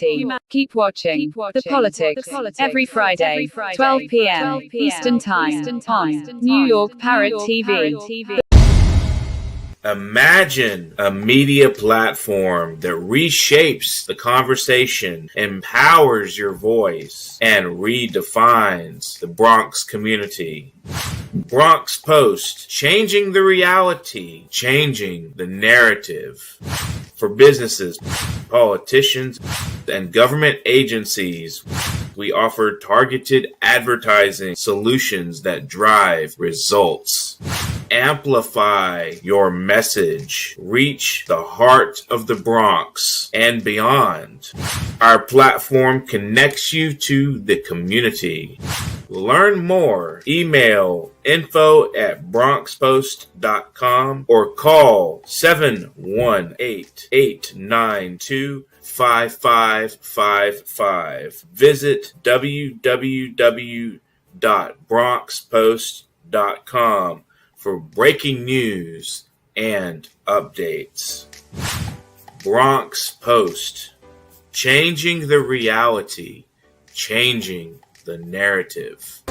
humanity. Keep watching The Politics every Friday, 12 p.m. Eastern Time on New York Parrot TV. Imagine a media platform that reshapes the conversation, empowers your voice, and redefines the Bronx community. Bronx Post, changing the reality, changing the narrative. For businesses, politicians, and government agencies, we offer targeted advertising solutions that drive results. Amplify your message. Reach the heart of the Bronx and beyond. Our platform connects you to the community. Learn more. Email info@bronxpost.com or call 718-892-5555. Visit www.bronxpost.com for breaking news and updates. Bronx Post, changing the reality, changing the narrative.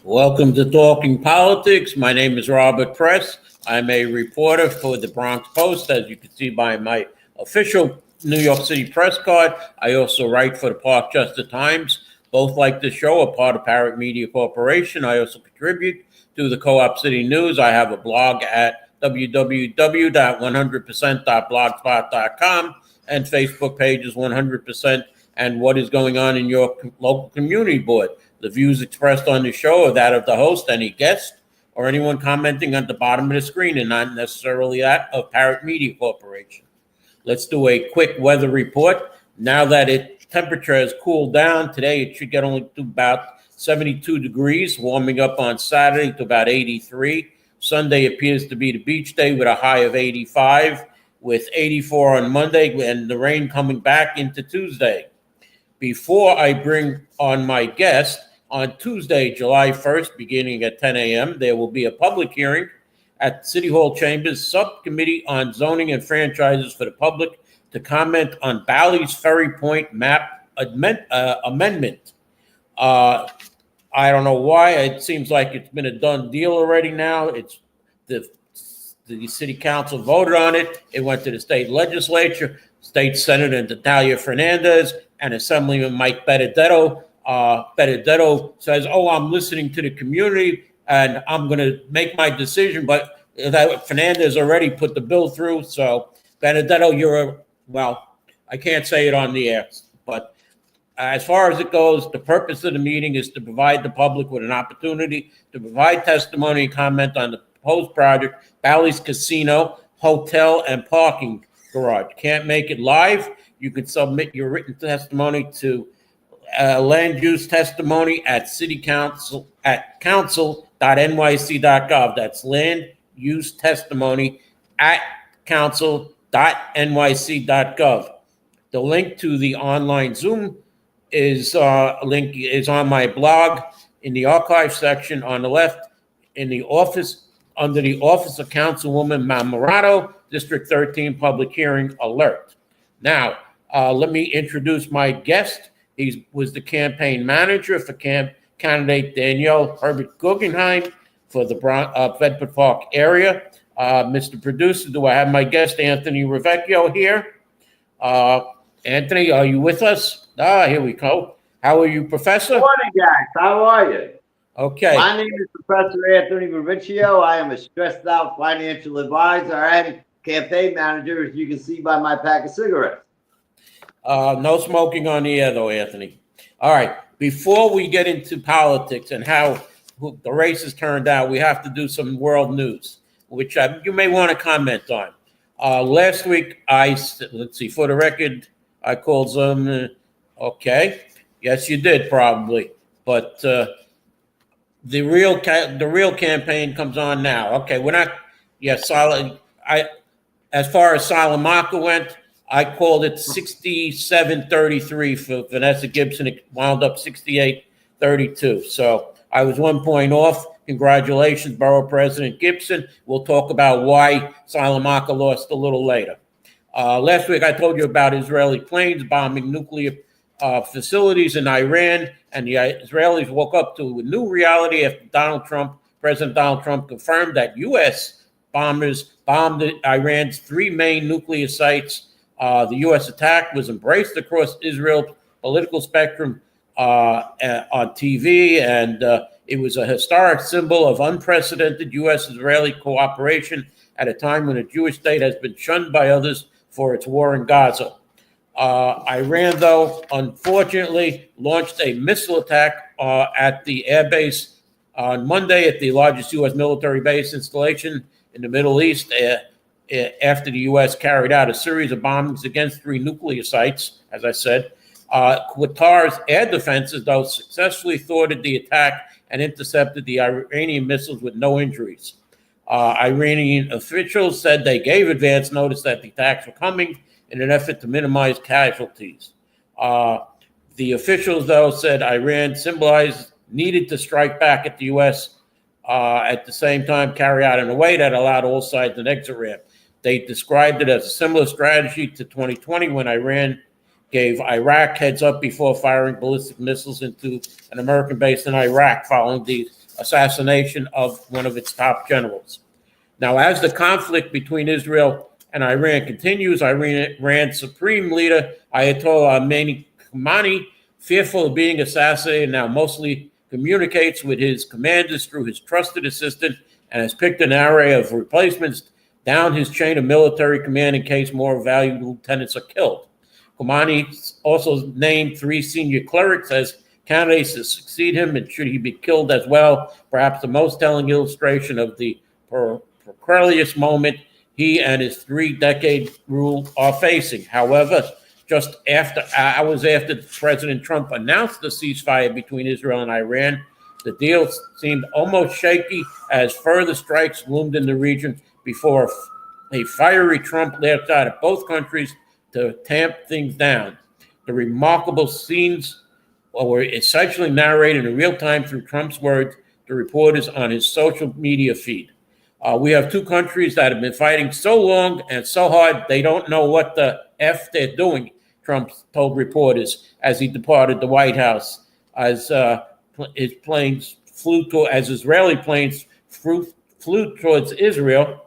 Welcome to Talking Politics. My name is Robert Press. I'm a reporter for the Bronx Post, as you can see by my official New York City press card. I also write for the Parkchester Times. Both like the show, are part of Parrot Media Corporation. I also contribute to the Co-op City News. I have a blog at www.100%.blogspot.com and Facebook pages 100% and what is going on in your local community board. The views expressed on the show are that of the host, any guest, or anyone commenting at the bottom of the screen, and not necessarily that of Parrot Media Corporation. Let's do a quick weather report. Now that temperature has cooled down, today it should get only to about 72 degrees, warming up on Saturday to about 83. Sunday appears to be the beach day with a high of 85, with 84 on Monday, and the rain coming back into Tuesday. Before I bring on my guest, on Tuesday, July 1st, beginning at 10 a.m., there will be a public hearing at City Hall Chambers Subcommittee on Zoning and Franchises for the public to comment on Bally's Ferry Point map amendment. I don't know why. It seems like it's been a done deal already now. It's the city council voted on it. It went to the state legislature. State Senator Natalia Fernandez and Assemblyman Mike Benedetto. Benedetto says, I'm listening to the community and I'm going to make my decision. But Fernandez already put the bill through. So, Benedetto, I can't say it on the air. But as far as it goes, the purpose of the meeting is to provide the public with an opportunity to provide testimony and comment on the proposed project, Bally's Casino, Hotel, and Parking Garage. Can't make it live. You can submit your written testimony to land use testimony at city council at council.nyc.gov. That's land use testimony at council.nyc.gov. The link to the online Zoom is on my blog in the archive section on the left in the office under the Office of Councilwoman Marmorato, District 13 Public Hearing Alert. Now, let me introduce my guest. He was the campaign manager for candidate Danielle Herbert Guggenheim for the Bedford Park area. Mr. Producer, do I have my guest Anthony Ravecchio here? Anthony, are you with us? Here we go. How are you, Professor? Good morning, guys. How are you? Okay. My name is Professor Anthony Ravecchio. I am a stressed-out financial advisor and campaign manager, as you can see by my pack of cigarettes. No smoking on the air, though, Anthony. All right. Before we get into politics and how the races turned out, we have to do some world news, which you may want to comment on. Last week, for the record, I called some. Okay. Yes, you did probably. But the real campaign comes on now. Okay. We're not. Yes. As far as Salamanca went, I called it 67-33 for Vanessa Gibson. It wound up 68-32. So I was 1 point off. Congratulations, Borough President Gibson. We'll talk about why Salamanca lost a little later. Last week, I told you about Israeli planes bombing nuclear facilities in Iran, and the Israelis woke up to a new reality after President Donald Trump confirmed that U.S. bombers bombed Iran's 3 main nuclear sites. The U.S. attack was embraced across Israel's political spectrum on TV, and it was a historic symbol of unprecedented U.S.-Israeli cooperation at a time when a Jewish state has been shunned by others for its war in Gaza. Iran, though, unfortunately, launched a missile attack at the airbase on Monday at the largest U.S. military base installation in the Middle East after the U.S. carried out a series of bombings against 3 nuclear sites, as I said. Qatar's air defenses, though, successfully thwarted the attack and intercepted the Iranian missiles with no injuries. Iranian officials said they gave advance notice that the attacks were coming in an effort to minimize casualties. The officials, though, said Iran needed to strike back at the U.S. At the same time carry out in a way that allowed all sides an exit ramp. They described it as a similar strategy to 2020 when Iran gave Iraq heads up before firing ballistic missiles into an American base in Iraq following the assassination of one of its top generals. Now, as the conflict between Israel and Iran continues, Iran's supreme leader, Ayatollah Khamenei, fearful of being assassinated, now mostly communicates with his commanders through his trusted assistant and has picked an array of replacements down his chain of military command in case more valued lieutenants are killed. Khamenei also named 3 senior clerics as candidates to succeed him, and should he be killed as well, perhaps the most telling illustration of the precarious moment he and his 3-decade rule are facing. However, just hours after President Trump announced the ceasefire between Israel and Iran, the deal seemed almost shaky as further strikes loomed in the region before a fiery Trump lashed out at both countries to tamp things down. The remarkable scenes were essentially narrated in real time through Trump's words to reporters on his social media feed. We have 2 countries that have been fighting so long and so hard they don't know what the F they're doing, Trump told reporters as he departed the White House as Israeli planes flew towards Israel.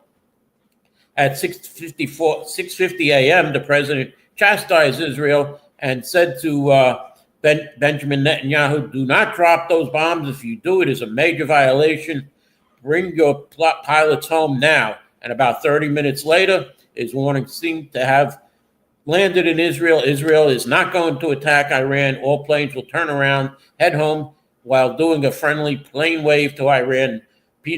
At 6:50 a.m., the president chastised Israel and said to Benjamin Netanyahu, "Do not drop those bombs. If you do, it is a major violation. Bring your pilots home now." And about 30 minutes later, his warning seemed to have landed in Israel. Israel is not going to attack Iran. All planes will turn around, head home, while doing a friendly plane wave to Iran.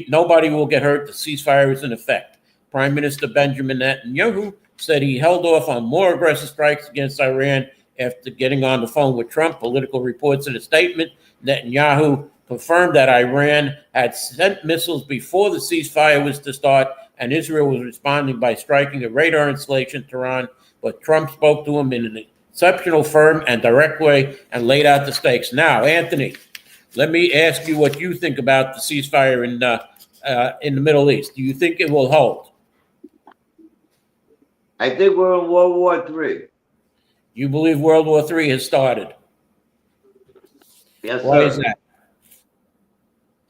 Nobody will get hurt. The ceasefire is in effect. Prime Minister Benjamin Netanyahu said he held off on more aggressive strikes against Iran after getting on the phone with Trump. Political reports in a statement, Netanyahu confirmed that Iran had sent missiles before the ceasefire was to start, and Israel was responding by striking a radar installation in Tehran. But Trump spoke to him in an exceptional, firm, and direct way and laid out the stakes. Now, Anthony, let me ask you what you think about the ceasefire in the Middle East. Do you think it will hold? I think we're in World War III. You believe World War III has started? Yes, sir. Why is that?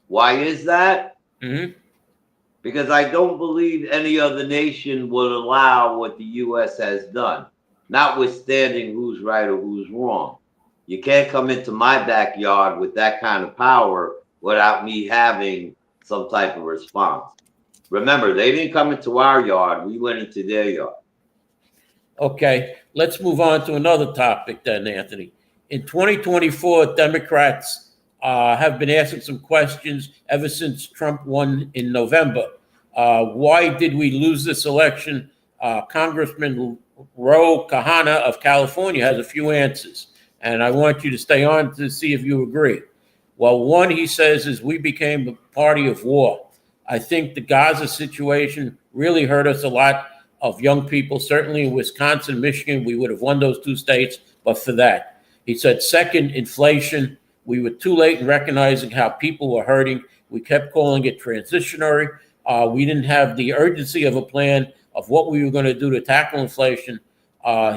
Why is that? Mm-hmm. Because I don't believe any other nation would allow what the U.S. has done, notwithstanding who's right or who's wrong. You can't come into my backyard with that kind of power without me having some type of response. Remember, they didn't come into our yard. We went into their yard. Okay, let's move on to another topic then, Anthony. In 2024, Democrats have been asking some questions ever since Trump won in November. Why did we lose this election? Congressman Ro Khanna of California has a few answers, and I want you to stay on to see if you agree. Well, one, he says, is we became a party of war. I think the Gaza situation really hurt us a lot of young people. Certainly in Wisconsin, Michigan, we would have won those 2 states, but for that. He said, second, inflation. We were too late in recognizing how people were hurting. We kept calling it transitionary. We didn't have the urgency of a plan of what we were going to do to tackle inflation.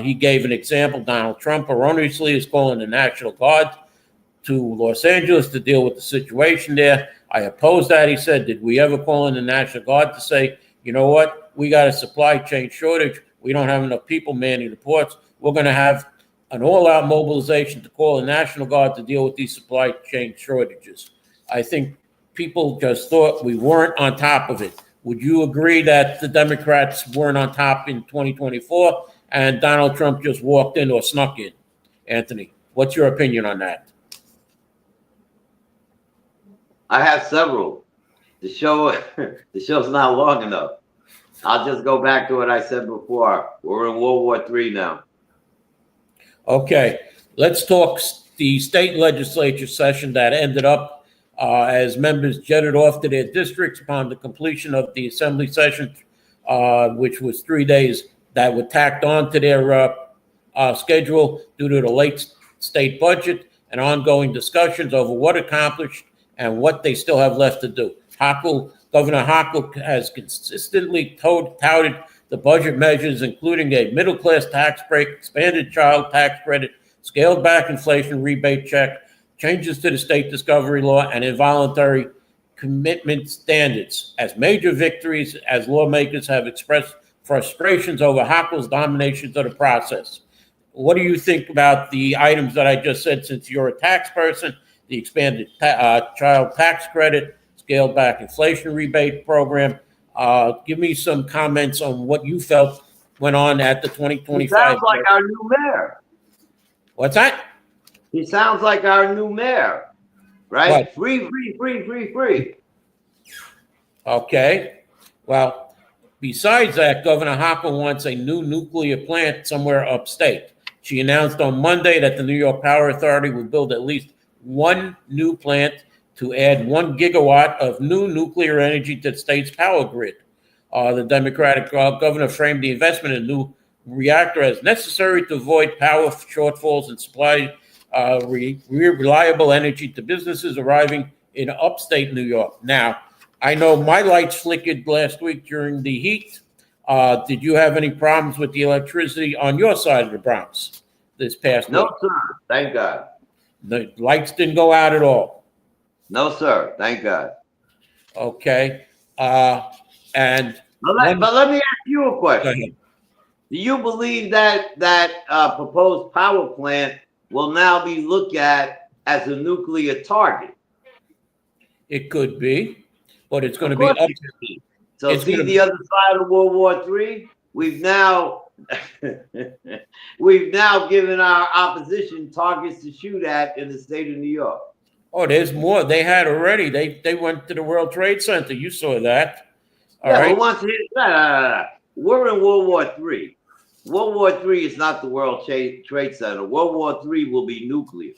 He gave an example. Donald Trump erroneously is calling the National Guard to Los Angeles to deal with the situation there. I oppose that. He said, did we ever call in the National Guard to say, you know what, we got a supply chain shortage. We don't have enough people manning the ports. We're going to have an all-out mobilization to call the National Guard to deal with these supply chain shortages. I think people just thought we weren't on top of it. Would you agree that the Democrats weren't on top in 2024 and Donald Trump just walked in or snuck in? Anthony, what's your opinion on that? I have several. The show's not long enough. I'll just go back to what I said before. We're in World War III now. Okay, let's talk the state legislature session that ended up as members jetted off to their districts upon the completion of the assembly session, which was 3 days that were tacked on to their schedule due to the late state budget and ongoing discussions over what accomplished and what they still have left to do. Governor Hochul has consistently touted the budget measures, including a middle-class tax break, expanded child tax credit, scaled back inflation rebate check, changes to the state discovery law, and involuntary commitment standards as major victories, as lawmakers have expressed frustrations over Hochul's dominations of the process. What do you think about the items that I just said, since you're a tax person? The expanded child tax credit, scaled back inflation rebate program. Give me some comments on what you felt went on at the 2025. He sounds like our new mayor. What's that? He sounds like our new mayor, right? What? Free. Okay. Well, besides that, Governor Hochul wants a new nuclear plant somewhere upstate. She announced on Monday that the New York Power Authority will build at least one new plant to add 1 gigawatt of new nuclear energy to the state's power grid. The Democratic governor framed the investment in a new reactor as necessary to avoid power shortfalls and supply reliable energy to businesses arriving in upstate New York. Now, I know my lights flickered last week during the heat. Did you have any problems with the electricity on your side of the Bronx this past week? No, sir. Thank God. The lights didn't go out at all. No, sir. Thank God. Okay. But let me ask you a question. Do you believe that proposed power plant will now be looked at as a nuclear target? It could be, but it's going to be up to me. So see the other side of World War III? We've now given our opposition targets to shoot at in the state of New York. Oh, there's more. They had already. They went to the World Trade Center. You saw that. All right. Who wants to hit that? We're in World War III. World War III is not the World Trade Center. World War III will be nuclear.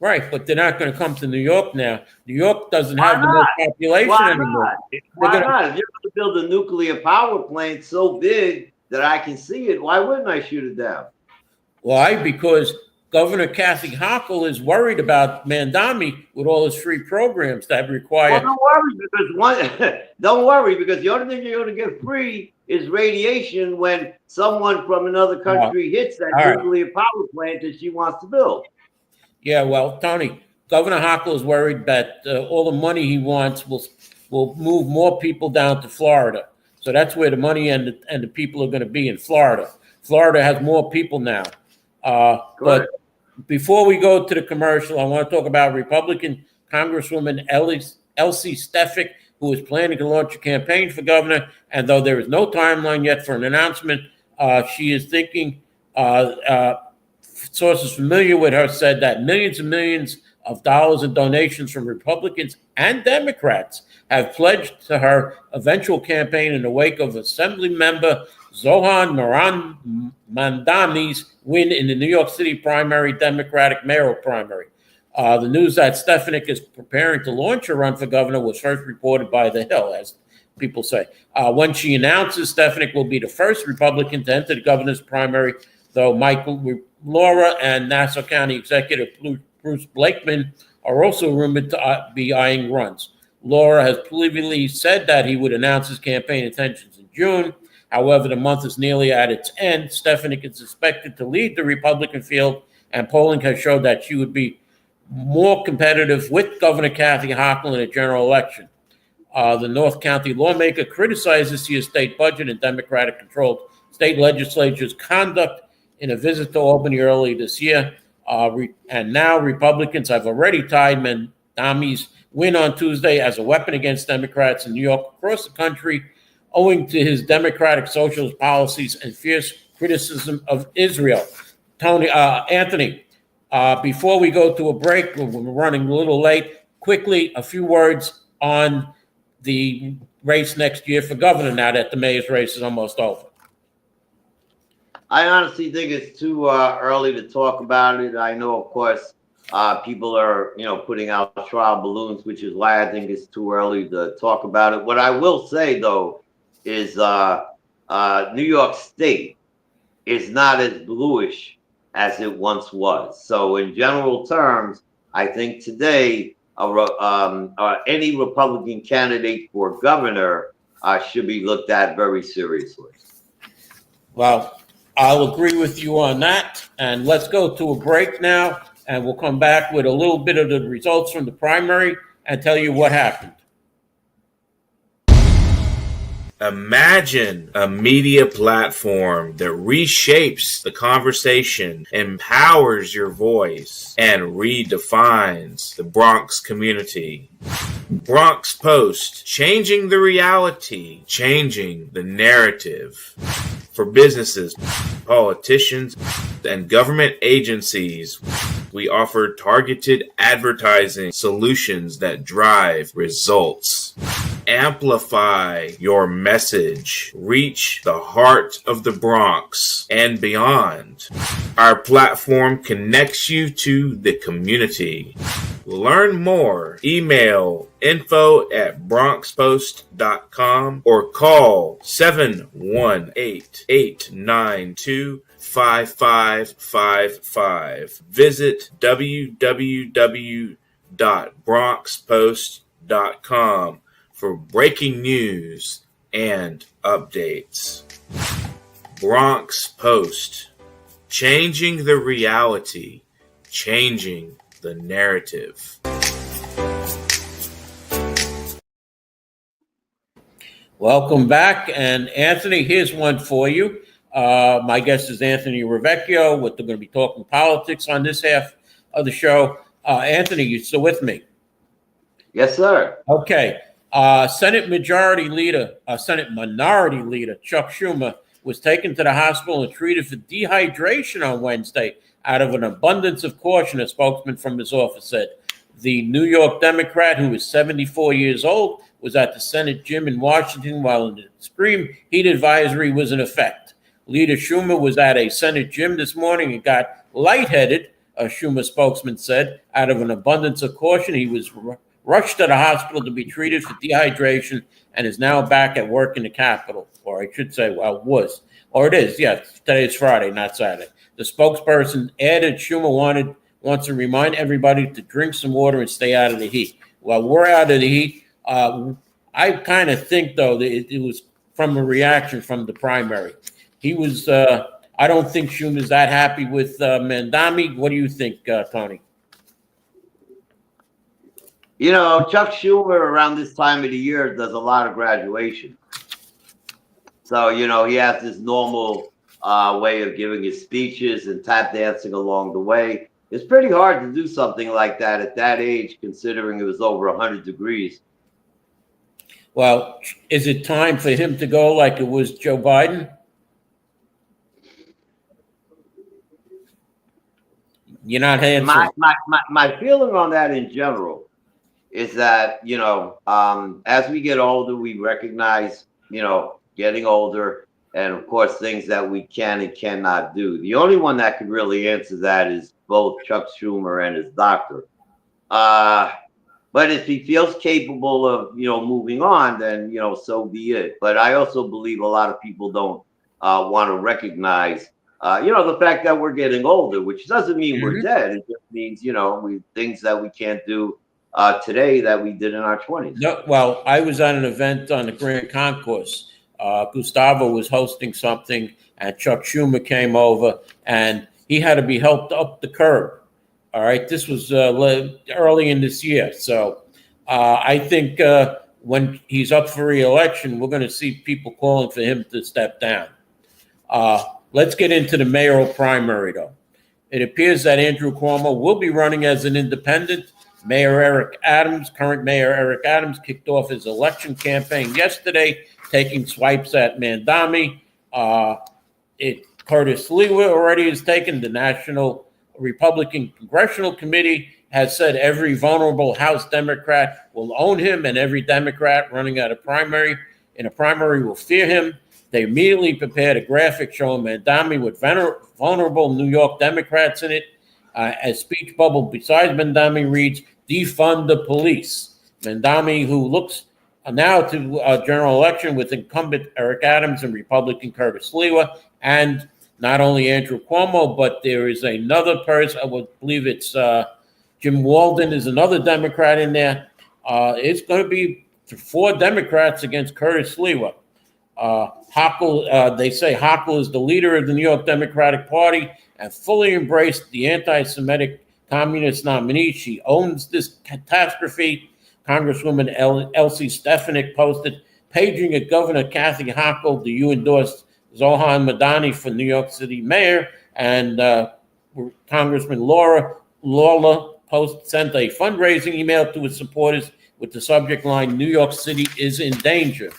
Right, but they're not going to come to New York now. New York doesn't have the most population anymore. Why not? If you're going to build a nuclear power plant so big that I can see it, why wouldn't I shoot it down? Why? Because Governor Kathy Hochul is worried about Mandami with all his free programs that require. Well, don't worry because the only thing you're going to get free is radiation when someone from another country hits that nuclear power plant that she wants to build. Yeah, well, Tony, Governor Hochul is worried that all the money he wants will move more people down to Florida. So that's where the money and the people are going to be, in Florida. Florida has more people now. But before we go to the commercial, I want to talk about Republican Congresswoman Elsie Stefanik, who is planning to launch a campaign for governor. And though there is no timeline yet for an announcement, she is thinking, sources familiar with her said that millions and millions of dollars in donations from Republicans and Democrats have pledged to her eventual campaign in the wake of Assembly member Zohan Mandami's win in the New York City primary Democratic mayoral primary. The news that Stefanik is preparing to launch a run for governor was first reported by The Hill, as people say. When she announces, Stefanik will be the first Republican to enter the governor's primary, though Laura and Nassau County Executive Bruce Blakeman are also rumored to be eyeing runs. Laura has previously said that he would announce his campaign intentions in June. However, the month is nearly at its end. Stefanik is expected to lead the Republican field, and polling has showed that she would be more competitive with Governor Kathy Hochul in a general election. The North County lawmaker criticized this year's state budget and Democratic-controlled state legislature's conduct in a visit to Albany early this year. And now Republicans have already tied Mandami's win on Tuesday as a weapon against Democrats in New York across the country, owing to his democratic socialist policies and fierce criticism of Israel. Anthony, before we go to a break, we're running a little late. Quickly, a few words on the race next year for governor now that the mayor's race is almost over. I honestly think it's too early to talk about it. I know, of course, people are, putting out trial balloons, which is why I think it's too early to talk about it. What I will say, though, is New York State is not as bluish as it once was. So in general terms, I think today any Republican candidate for governor should be looked at very seriously. Well, I'll agree with you on that. And let's go to a break now, and we'll come back with a little bit of the results from the primary and tell you what happened. Imagine a media platform that reshapes the conversation, empowers your voice, and redefines the Bronx community. Bronx Post, changing the reality, changing the narrative. For businesses, politicians, and government agencies, we offer targeted advertising solutions that drive results. Amplify your message. Reach the heart of the Bronx and beyond. Our platform connects you to the community. Learn more. Email info@bronxpost.com or call 718-892-5555. Visit www.bronxpost.com for breaking news and updates. Bronx Post, changing the reality, changing the narrative. Welcome back. And Anthony, here's one for you. My guest is Anthony Ravecchio. We're going to be talking politics on this half of the show. Anthony, you still with me? Yes, sir. Okay. Senate Minority Leader Chuck Schumer was taken to the hospital and treated for dehydration on Wednesday out of an abundance of caution, a spokesman from his office said. The New York Democrat, who is 74 years old, was at the Senate gym in Washington while an extreme heat advisory was in effect. Leader Schumer was at a Senate gym this morning and got lightheaded, a Schumer spokesman said. Out of an abundance of caution, he was rushed to the hospital to be treated for dehydration and is now back at work in the Capitol. Or I should say, well, was. Or it is, yes. Today is Friday, not Saturday. The spokesperson added Schumer wants to remind everybody to drink some water and stay out of the heat. Well, we're out of the heat. I kind of think, though, that it was from a reaction from the primary. He was, I don't think Schumer's that happy with Mandami. What do you think, Tony? Chuck Schumer around this time of the year does a lot of graduation. So, he has this normal way of giving his speeches and tap dancing along the way. It's pretty hard to do something like that at that age, considering it was over 100 degrees. Well, is it time for him to go like it was Joe Biden? You're not answering. My feeling on that in general is that, as we get older, we recognize, getting older and, of course, things that we can and cannot do. The only one that could really answer that is both Chuck Schumer and his doctor. But if he feels capable of, moving on, then, so be it. But I also believe a lot of people don't want to recognize, the fact that we're getting older, which doesn't mean we're dead. It just means, things that we can't do today that we did in our 20s. No, well, I was at an event on the Grand Concourse Gustavo was hosting something, and Chuck Schumer came over, and he had to be helped up the curb. All right, this was early in this year. So I think when he's up for re-election, we're going to see people calling for him to step down. Let's get into the mayoral primary, though. It appears that Andrew Cuomo will be running as an independent. Current Mayor Eric Adams, kicked off his election campaign yesterday, taking swipes at Mandami. Curtis Lewa already has taken. The National Republican Congressional Committee has said every vulnerable House Democrat will own him, and every Democrat running in a primary will fear him. They immediately prepared a graphic showing Mandami with vulnerable New York Democrats in it. A speech bubble besides Mandami reads, "Defund the police." Mandami, who looks now to a general election with incumbent Eric Adams and Republican Curtis Lewa, and not only Andrew Cuomo, but there is another person, I would believe it's Jim Walden is another Democrat in there. It's going to be 4 Democrats against Curtis Lewa. They say Hochul is the leader of the New York Democratic Party and fully embraced the anti-Semitic communist nominee. She owns this catastrophe. Congresswoman Elsie Stefanik posted, paging at Governor Kathy Hochul, do you endorse Zohan Madani for New York City mayor? And Congressman Lawler sent a fundraising email to his supporters with the subject line, New York City is in danger.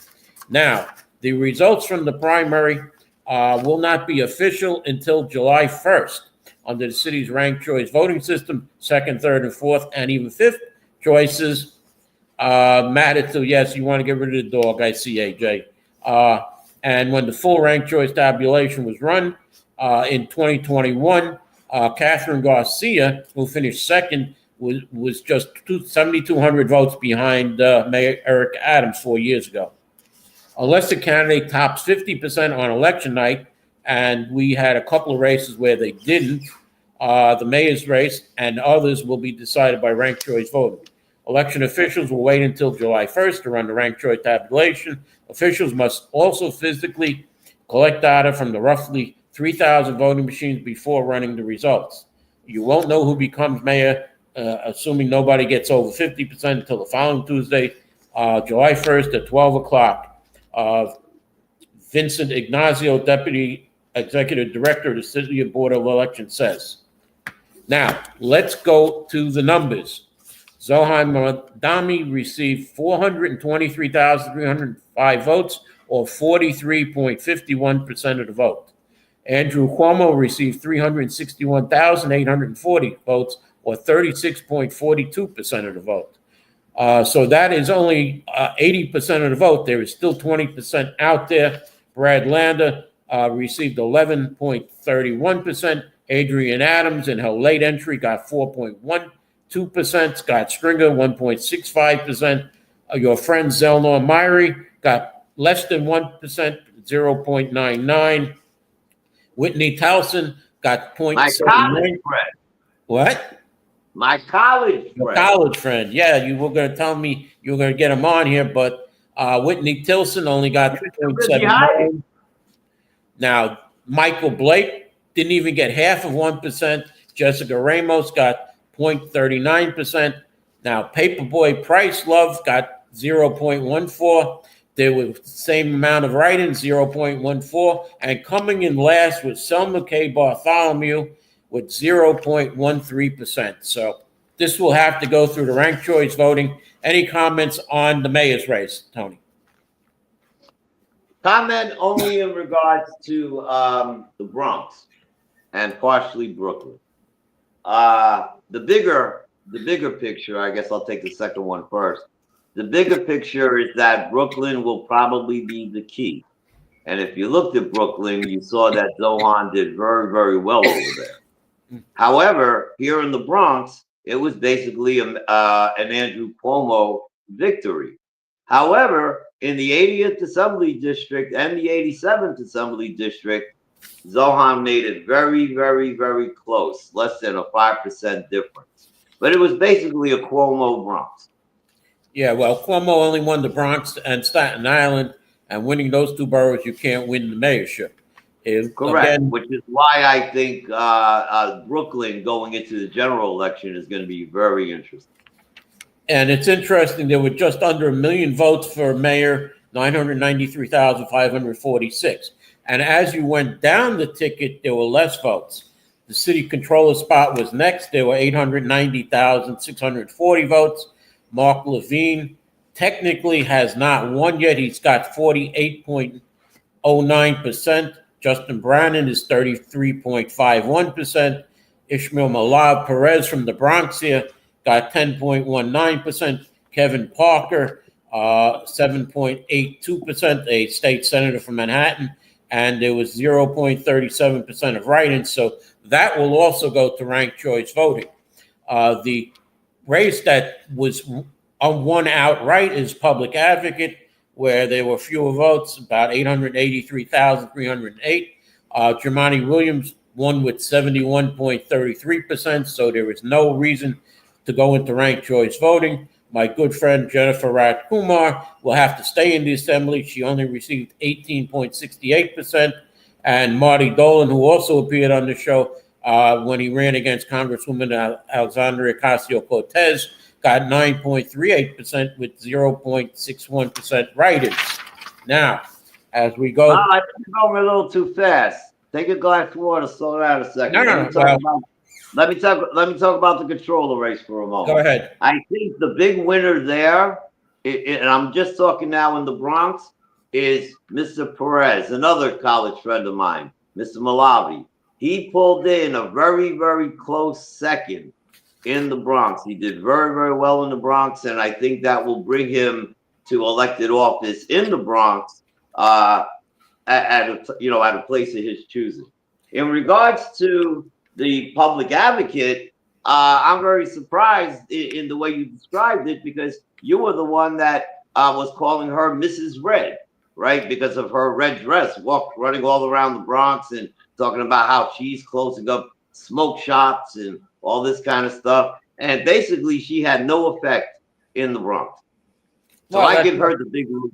Now, the results from the primary will not be official until July 1st under the city's ranked choice voting system. 2nd, 3rd, and 4th, and even 5th choices matter to, yes, you want to get rid of the dog, I see, AJ. And when the full ranked choice tabulation was run in 2021, Catherine Garcia, who finished 2nd, was just 7,200 votes behind Mayor Eric Adams 4 years ago. Unless the candidate tops 50% on election night, and we had a couple of races where they didn't, the mayor's race and others will be decided by ranked choice voting. Election officials will wait until July 1st to run the ranked choice tabulation. Officials must also physically collect data from the roughly 3,000 voting machines before running the results. You won't know who becomes mayor, assuming nobody gets over 50% until the following Tuesday, July 1st at 12 o'clock. Vincent Ignazio, Deputy Executive Director of the City Board of Elections, says. Now, let's go to the numbers. Zohan Madami received 423,305 votes, or 43.51% of the vote. Andrew Cuomo received 361,840 votes, or 36.42% of the vote. So that is only 80% of the vote. There is still 20% out there. Brad Lander received 11.31%. Adrian Adams, in her late entry, got 4.12%. Scott Stringer, 1.65%. Your friend Zelnor Myrie got less than 1%, 0.99. Whitney Towson got 0.79. My college friend. What? My college friend. College friend. Yeah, you were going to tell me you were going to get him on here, but Whitney Tilson only got 2.79. Now, Michael Blake didn't even get half of 1%. Jessica Ramos got 0.39%. Now, Paperboy Price Love got 0.14. There was the same amount of write-ins, 0.14. And coming in last was Selma K. Bartholomew with 0.13%. So this will have to go through the ranked choice voting. Any comments on the mayor's race, Tony? Comment only in regards to the Bronx and partially Brooklyn. The bigger picture, I guess I'll take the second one first. The bigger picture is that Brooklyn will probably be the key. And if you looked at Brooklyn, you saw that Zohan did very, very well over there. However, here in the Bronx, it was basically an Andrew Cuomo victory. However, in the 80th Assembly District and the 87th Assembly District, Zohan made it very, very, very close, less than a 5% difference. But it was basically a Cuomo Bronx. Yeah, well, Cuomo only won the Bronx and Staten Island, And winning those two boroughs, you can't win the mayorship. Correct, Again, which is why I think Brooklyn going into the general election is going to be very interesting. and it's interesting, there were just under 1 million votes for mayor, 993,546. And as you went down the ticket, there were less votes. The city controller spot was next. There were 890,640 votes. Mark Levine technically has not won yet. He's got 48.09%. Justin Brannon is 33.51%. Ishmael Malab Perez from the Bronx here got 10.19%. Kevin Parker, 7.82%, a state senator from Manhattan. And there was 0.37% of write-ins. So that will also go to ranked choice voting. The race that was won outright is public advocate, where there were fewer votes, about 883,308. Jumaane Williams won with 71.33%, so there is no reason to go into ranked choice voting. My good friend Jennifer Rajkumar will have to stay in the assembly. She only received 18.68%. And Marty Dolan, who also appeared on the show when he ran against Congresswoman Alexandria Ocasio-Cortez, got 9.38% with 0.61% write-ins. Now, as we go... I think you're going a little too fast. Take a glass of water, slow down a second. Let me talk about the controller race for a moment. Go ahead. I think the big winner there, and I'm just talking now in the Bronx, is Mr. Perez, another college friend of mine, Mr. Malavi. He pulled in a very, very close second in the Bronx. He did very, very well in the Bronx, and I think that will bring him to elected office in the Bronx at a place of his choosing. In regards to the public advocate, I'm very surprised in the way you described it, because you were the one that was calling her Mrs. Red, right? Because of her red dress, running all around the Bronx and talking about how she's closing up smoke shops and all this kind of stuff. And basically, she had no effect in the Bronx. So I give her the big move.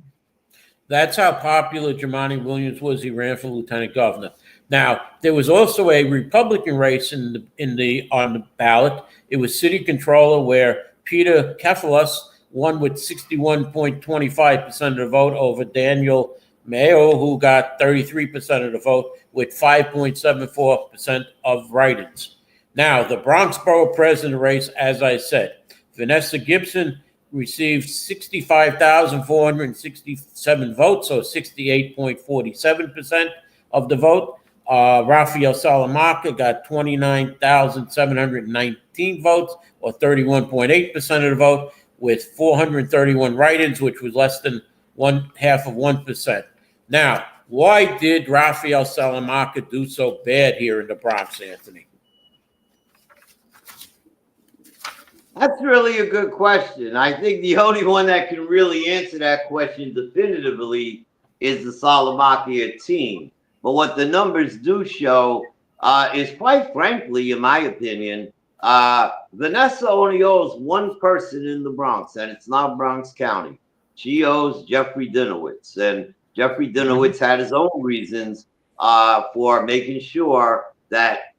That's how popular Jumaane Williams was. He ran for lieutenant governor. Now, there was also a Republican race on the ballot. It was city controller, where Peter Kefalos won with 61.25% of the vote over Daniel Mayo, who got 33% of the vote with 5.74% of write-ins. Now, the Bronx Borough President race, as I said, Vanessa Gibson received 65,467 votes, so 68.47% of the vote. Raphael Salamanca got 29,719 votes, or 31.8% of the vote, with 431 write-ins, which was less than 0.5%. Now, why did Raphael Salamanca do so bad here in the Bronx, Anthony? That's really a good question. I think the only one that can really answer that question definitively is the Salamanca team. But what the numbers do show is, quite frankly, in my opinion, Vanessa only owes one person in the Bronx, and it's not Bronx County. She owes Jeffrey Dinowitz, and Jeffrey Dinowitz had his own reasons for making sure that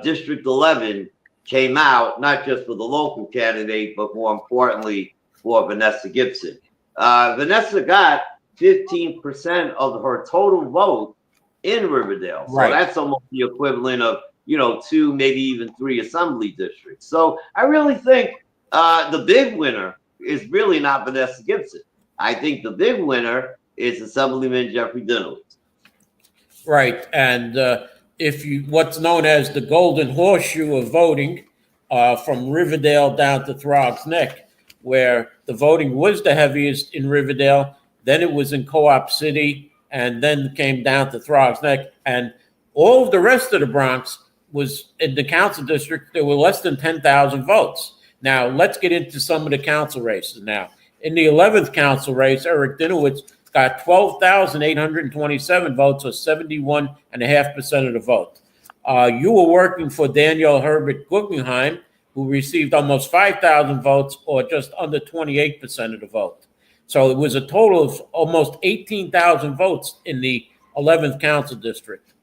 District 11 came out, not just for the local candidate, but more importantly for Vanessa Gibson. Vanessa got 15% of her total vote in Riverdale. So that's almost the equivalent of, 2, maybe even 3 assembly districts. So I really think the big winner is really not Vanessa Gibson. I think the big winner is Assemblyman Jeffrey Dinowitz. Right. And what's known as the golden horseshoe of voting, from Riverdale down to Throgs Neck, where the voting was the heaviest in Riverdale, then it was in Co-op City, and then came down to Throgs Neck, and all of the rest of the Bronx was in the council district. There were less than 10,000 votes. Now, let's get into some of the council races now. In the 11th council race, Eric Dinowitz got 12,827 votes, or 71.5% of the vote. You were working for Danielle Herbert Guggenheim, who received almost 5,000 votes, or just under 28% of the vote. So it was a total of almost 18,000 votes in the 11th council district.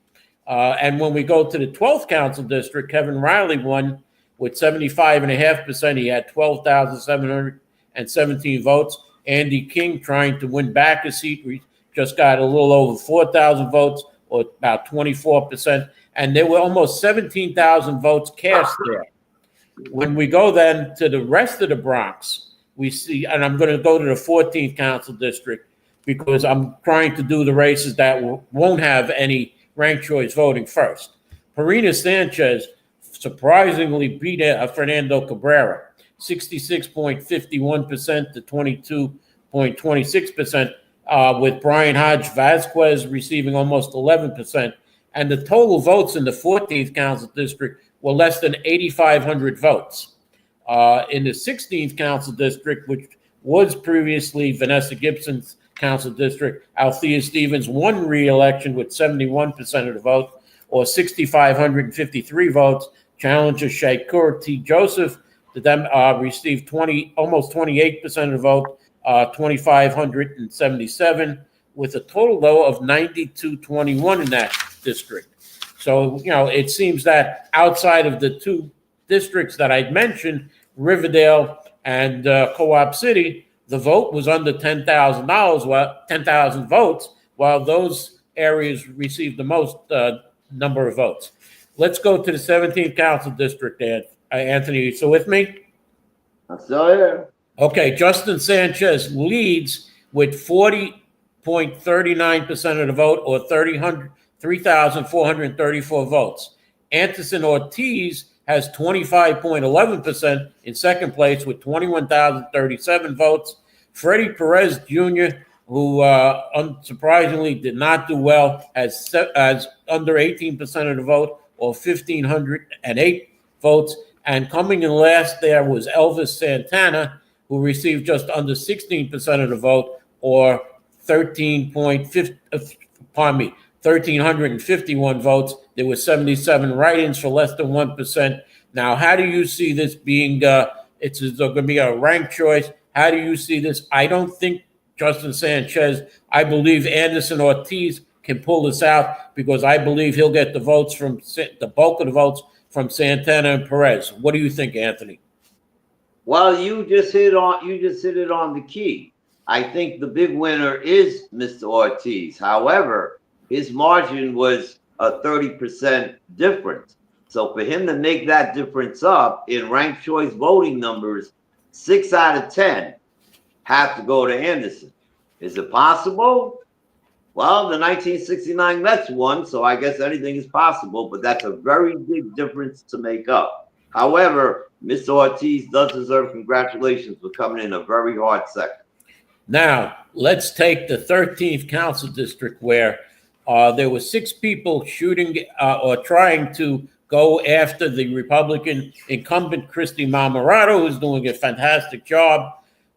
And when we go to the 12th council district, Kevin Riley won with 75.5%. He had 12,717 votes. Andy King, trying to win back a seat, just got a little over 4,000 votes, or about 24%. And there were almost 17,000 votes cast there. When we go then to the rest of the Bronx, we see, and I'm going to go to the 14th council district because I'm trying to do the races that won't have any ranked choice voting first. Parina Sanchez surprisingly beat Fernando Cabrera, 66.51% to 22.26%, with Brian Hodge Vasquez receiving almost 11%. And the total votes in the 14th council district were less than 8,500 votes. In the 16th council district, which was previously Vanessa Gibson's council district, Althea Stevens won re-election with 71% of the vote, or 6,553 votes. Challenger Shakur T. Joseph received almost 28% of the vote, 2,577, with a total, though, of 92-21 in that district. So, it seems that outside of the two districts that I'd mentioned, Riverdale and Co-op City, the vote was under $10,000, 10,000 votes, while those areas received the most number of votes. Let's go to the 17th council district, Anthony. You still with me? I'm still here. Okay, Justin Sanchez leads with 40.39% of the vote, or 3,434 votes. Anderson Ortiz has 25.11% in second place with 21,037 votes. Freddie Perez Jr., who unsurprisingly did not do well, has under 18% of the vote, or 1,508 votes. And coming in last there was Elvis Santana, who received just under 16% of the vote, or 1,351 votes. There were 77 write-ins for less than 1%. Now, how do you see this being? It's going to be a ranked choice. How do you see this? I don't think Justin Sanchez. I believe Anderson Ortiz can pull this out because I believe he'll get the votes from the bulk of the votes from Santana and Perez. What do you think, Anthony? Well, you just hit it on the key. I think the big winner is Mr. Ortiz. However, his margin was a 30% difference. So for him to make that difference up in ranked choice voting numbers, 6 out of 10 have to go to Anderson. Is it possible? Well, the 1969 Mets won, so I guess anything is possible, but that's a very big difference to make up. However, Mr. Ortiz does deserve congratulations for coming in a very hard second. Now, let's take the 13th council district where there were 6 people shooting or trying to go after the Republican incumbent, Christy Marmorato, who's doing a fantastic job.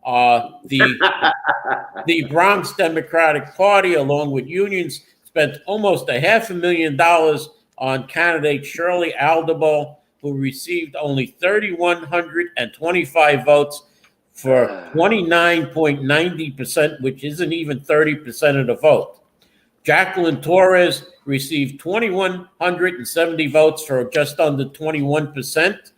The Bronx Democratic Party, along with unions, spent almost $500,000 on candidate Shirley Aldable, who received only 3,125 votes for 29.90%, which isn't even 30% of the vote. Jacqueline Torres received 2,170 votes for just under 21%.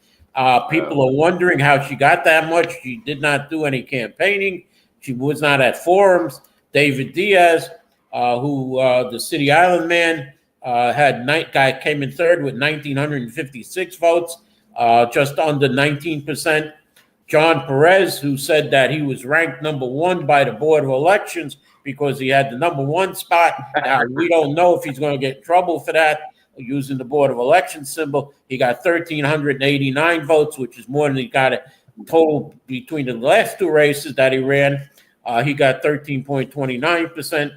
People are wondering how she got that much. She did not do any campaigning. She was not at forums. David Diaz, the City Island man, came in third with 1,956 votes, just under 19%. John Perez, who said that he was ranked number 1 by the Board of Elections because he had the number 1 spot. Now, we don't know if he's going to get in trouble for that using the Board of Elections symbol. He got 1,389 votes, which is more than he got a total between the last 2 races that he ran. He got 13.29%.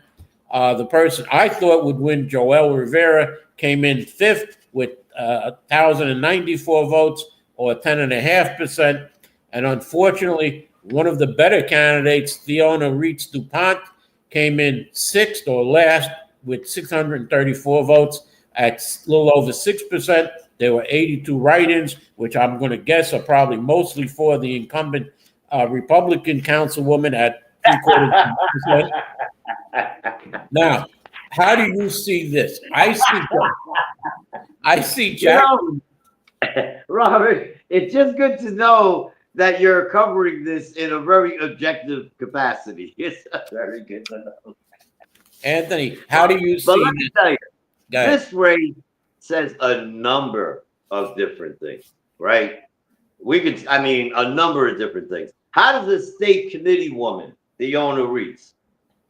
The person I thought would win, Joel Rivera, came in 5th with 1,094 votes, or 10.5%. And unfortunately, one of the better candidates, Theona Reitz DuPont, came in 6th or last with 634 votes at a little over 6%. There were 82 write-ins, which I'm going to guess are probably mostly for the incumbent Republican councilwoman at 3/4%. Now, how do you see this? I see Jack. Robert, it's just good to know that you're covering this in a very objective capacity. It's very good to know. Anthony, how do you But see let me tell you, this? this race says a number of different things, right? A number of different things. How does a state committee woman, Fiona Reese,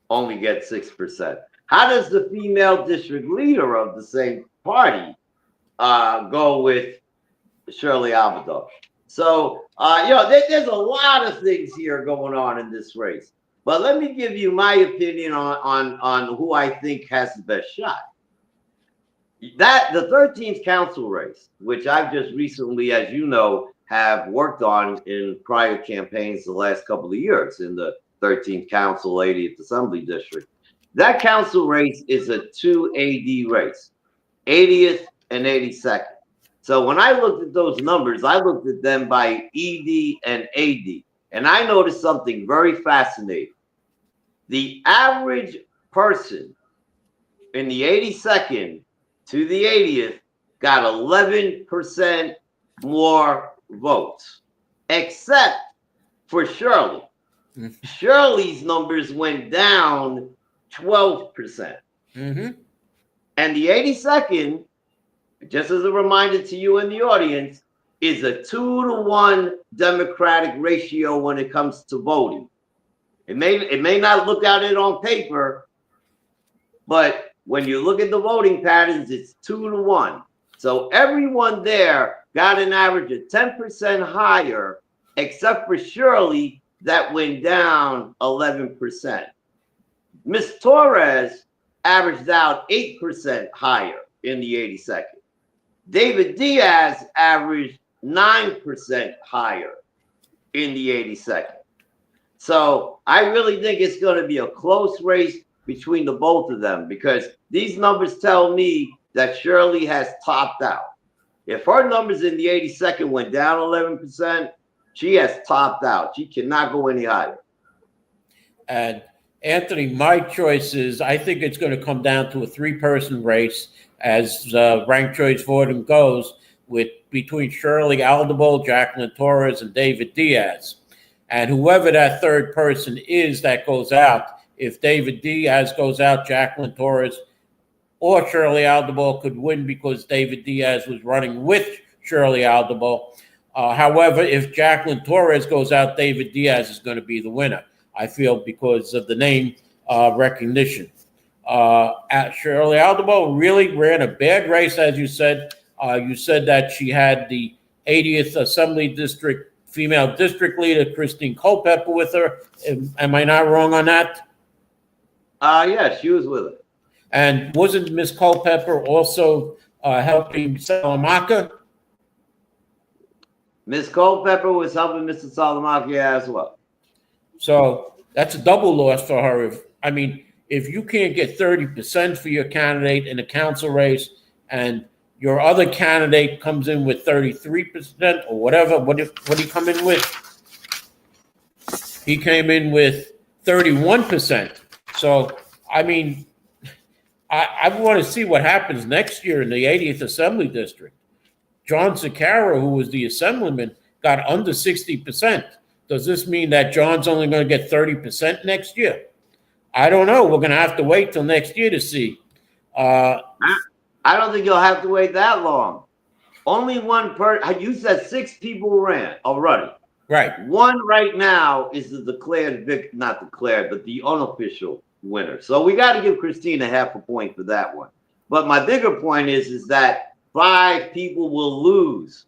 only get 6%? How does the female district leader of the same party go with Shirley Alvarado? So, there's a lot of things here going on in this race. But let me give you my opinion on who I think has the best shot. The 13th council race, which I've just recently, as you know, have worked on in prior campaigns the last couple of years in the 13th council 80th assembly district. That council race is a 2 AD race, 80th and 82nd. So when I looked at those numbers, I looked at them by ED and AD, and I noticed something very fascinating. The average person in the 82nd to the 80th got 11% more votes, except for Shirley. Shirley's numbers went down 12%. And the 82nd, just as a reminder to you in the audience, is a 2-to-1 Democratic ratio when it comes to voting. It may not look at it on paper, but when you look at the voting patterns, it's 2-to-1. So everyone there got an average of 10% higher, except for Shirley, that went down 11%. Miss Torres averaged out 8% higher in the 82nd. David Diaz averaged 9% higher in the 82nd. So I really think it's going to be a close race between the both of them, because these numbers tell me that Shirley has topped out. If her numbers in the 82nd went down 11%, she has topped out. She cannot go any higher. And Anthony, my choice is, I think it's going to come down to a 3-person race as ranked choice voting goes, between Shirley Aldable, Jacqueline Torres, and David Diaz. And whoever that third person is that goes out, if David Diaz goes out, Jacqueline Torres or Shirley Aldable could win, because David Diaz was running with Shirley Aldable. However, if Jacqueline Torres goes out, David Diaz is going to be the winner, I feel, because of the name recognition. Shirley Aldable really ran a bad race, as you said. You said that she had the 80th Assembly District female district leader, Christine Culpepper, with her. Am I not wrong on that? Yeah, she was with her. And wasn't Miss Culpepper also helping Salamanca? Miss Culpepper was helping Mr. Salamanca as well. So that's a double loss for her. If you can't get 30% for your candidate in a council race, and your other candidate comes in with 33% or whatever, what did he come in with? He came in with 31%. So, I want to see what happens next year in the 80th Assembly District. John Zaccara, who was the assemblyman, got under 60%. Does this mean that John's only going to get 30% next year? I don't know. We're going to have to wait till next year to see. I don't think you'll have to wait that long. Only one person. You said 6 people ran already. Right. One right now is the not declared, but the unofficial winner. So we got to give Christina half a point for that one. But my bigger point is that 5 people will lose.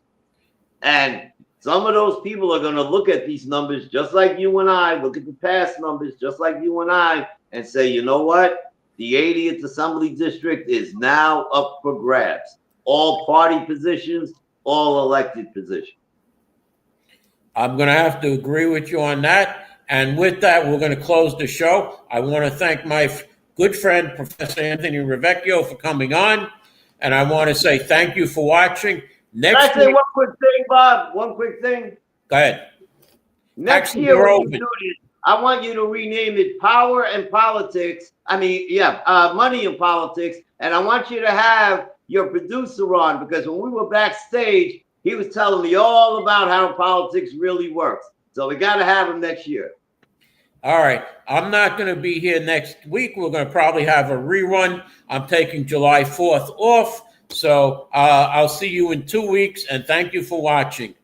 And some of those people are going to look at these numbers just like you and I, look at the past numbers just like you and I, and say, you know what? The 80th Assembly District is now up for grabs. All party positions, all elected positions. I'm going to have to agree with you on that. And with that, we're going to close the show. I want to thank my good friend, Professor Anthony Rivecchio, for coming on. And I want to say thank you for watching. Can I say one quick thing, Bob? One quick thing. Go ahead. Next year, when you do this, I want you to rename it Power and Politics. Money and Politics. And I want you to have your producer on, because when we were backstage, he was telling me all about how politics really works. So we got to have him next year. All right. I'm not going to be here next week. We're going to probably have a rerun. I'm taking July 4th off. So I'll see you in 2 weeks, and thank you for watching.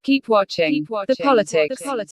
Keep watching the politics.